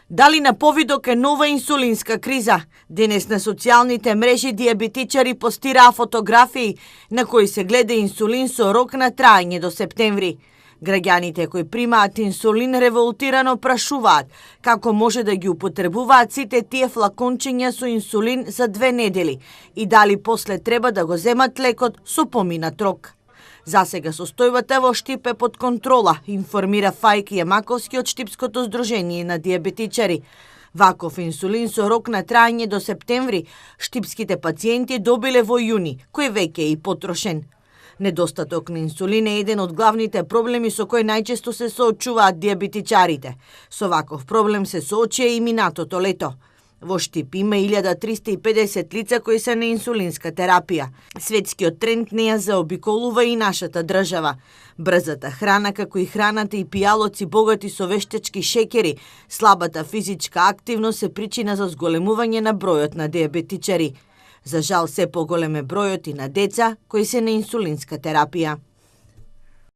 Дали на повидок е нова инсулинска криза? Денес на социјалните мрежи диабетичари постираа фотографии на кои се гледа инсулин со рок на траење до септември. Граѓаните кои примаат инсулин револтирано прашуваат како може да ги употребуваат сите тие флакончиња со инсулин за 2 недели и дали после треба да го земат лекот со поминат рок. Засега состојбата во Штип е под контрола, информира Фајк Јамаковски од Штипското здружение на диабетичари. Ваков инсулин со рок на траење до септември штипските пациенти добиле во јуни, кој веќе е и потрошен. Недостаток на инсулин е еден од главните проблеми со кои најчесто се соочуваат диабетичарите. Со ваков проблем се соочија и минатото лето. Во Штип има 1350 лица кои се на инсулинска терапија. Светскиот тренд не ја заобиколува и нашата држава. Брзата храна, како и храната и пијалоци богати со вештачки шекери, слабата физичка активност се причина за зголемување на бројот на диабетичари. За жал, се поголем е бројот и на деца кои се на инсулинска терапија.